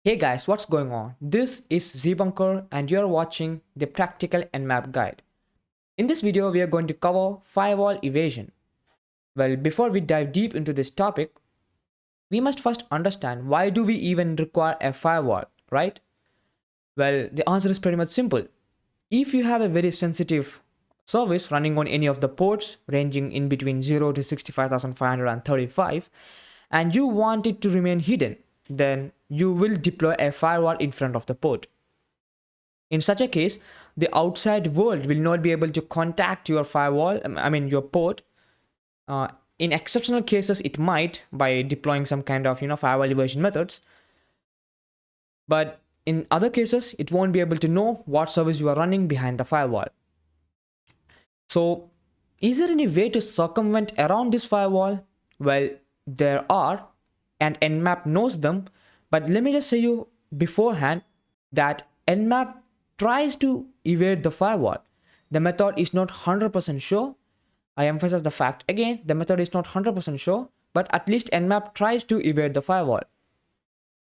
Hey guys, what's going on? This is ZBunker and you're watching the practical Nmap guide. In this video, we are going to cover firewall evasion. Well, before we dive deep into this topic, we must first understand why do we even require a firewall, right? Well, the answer is pretty much simple. If you have a very sensitive service running on any of the ports ranging in between 0 to 65,535 and you want it to remain hidden, then you will deploy a firewall in front of the port. In such a case, the outside world will not be able to contact your firewall, your port. In exceptional cases, it might by deploying some kind of firewall evasion methods. But in other cases, it won't be able to know what service you are running behind the firewall. So, is there any way to circumvent around this firewall? Well, there are, and Nmap knows them. But let me just say you beforehand that Nmap tries to evade the firewall. The method is not 100% sure. I emphasize the fact again, the method is not 100% sure, but at least Nmap tries to evade the firewall.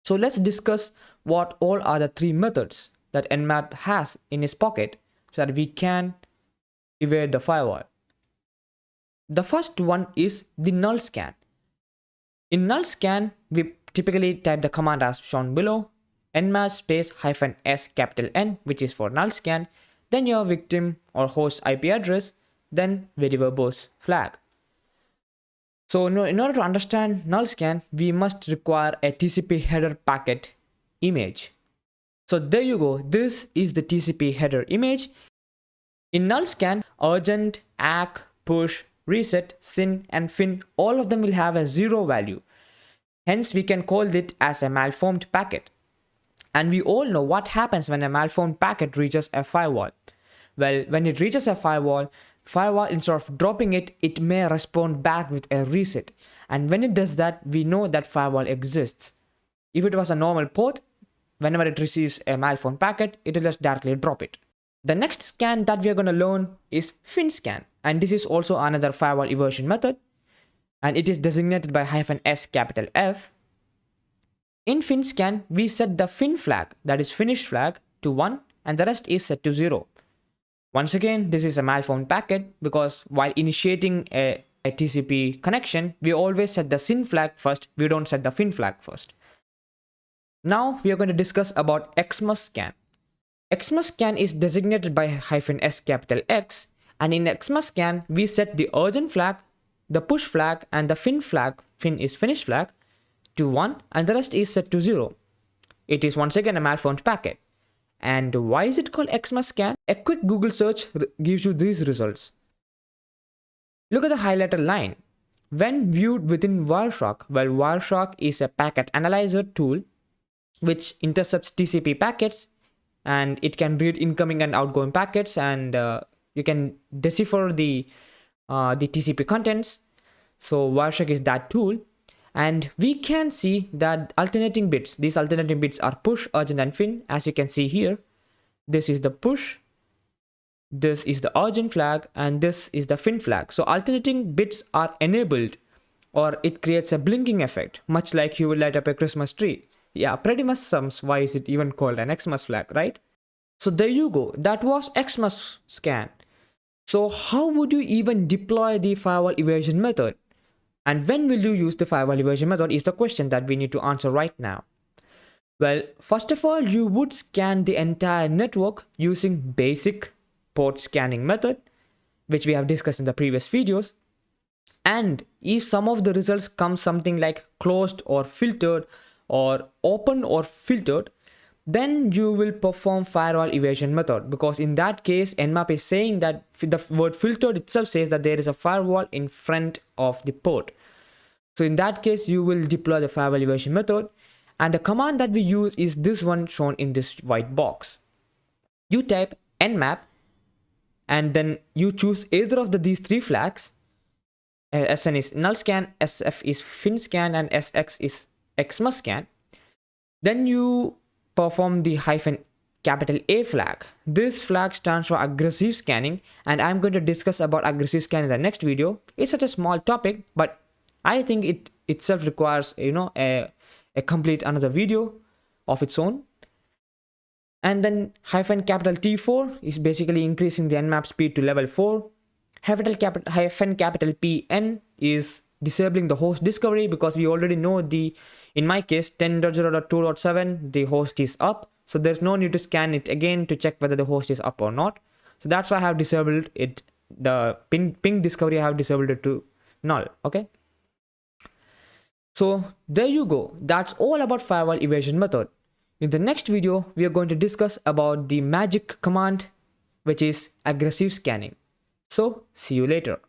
So let's discuss what all are the three methods that Nmap has in his pocket so that we can evade the firewall. The first one is the Null Scan. In Null Scan, we typically type the command as shown below, nmap space -s capital N, which is for null scan, then your victim or host IP address, then wherever both flag. So in order to understand null scan, we must require a TCP header packet image. So there you go. This is the TCP header image. In null scan, urgent, ACK, push, reset, SYN, and FIN, all of them will have a 0 value. Hence, we can call it as a malformed packet. And we all know what happens when a malformed packet reaches a firewall. Well, when it reaches a firewall, instead of dropping it, it may respond back with a reset. And when it does that, we know that firewall exists. If it was a normal port, whenever it receives a malformed packet, it will just directly drop it. The next scan that we are going to learn is finscan. And this is also another firewall evasion method. And it is designated by -s capital F. In finscan, we set the fin flag, that is finished flag, to 1 and the rest is set to 0. Once again, this is a malformed packet because while initiating a TCP connection, we always set the SYN flag first, we don't set the fin flag first. Now we are going to discuss about xmasscan. Xmasscan is designated by -s capital X, and in xmasscan, we set the urgent flag, the push flag, and the fin flag, fin is finished flag, to 1 and the rest is set to 0. It is once again a malformed packet. And why is it called xmasscan? A quick Google search gives you these results. Look at the highlighted line. When viewed within Wireshark, well, Wireshark is a packet analyzer tool which intercepts TCP packets, and it can read incoming and outgoing packets, and you can decipher the TCP contents. So Wireshark is that tool, and we can see that alternating bits, these alternating bits are push, urgent, and fin. As you can see here, this is the push, this is the urgent flag, and this is the fin flag. So alternating bits are enabled, or it creates a blinking effect, much like you will light up a Christmas tree. Yeah, pretty much sums why is it even called an Xmas flag, right? So there you go. That was xmasscan. So how would you even deploy the firewall evasion method? And when will you use the firewall evasion method is the question that we need to answer right now. Well, first of all, you would scan the entire network using basic port scanning method, which we have discussed in the previous videos. And if some of the results come something like closed or filtered or open or filtered, then you will perform firewall evasion method, because in that case, Nmap is saying that the word filtered itself says that there is a firewall in front of the port. So in that case, you will deploy the firewall evasion method, and the command that we use is this one shown in this white box. You type nmap, and then you choose either of these three flags. Sn is null scan, sf is finscan, and sx is xmasscan. Then you perform the -A flag. This flag stands for aggressive scanning, and I'm going to discuss about aggressive scan in the next video. It's such a small topic, but I think it itself requires a complete another video of its own. And then hyphen capital T4 is basically increasing the Nmap speed to level 4. Hyphen capital PN is disabling the host discovery, because we already know in my case 10.0.2.7 the host is up, so there's no need to scan it again to check whether the host is up or not. So that's why I have disabled it. The ping discovery, I have disabled it to null. Okay, so there you go. That's all about firewall evasion method. In the next video we are going to discuss about the magic command, which is aggressive scanning. So see you later.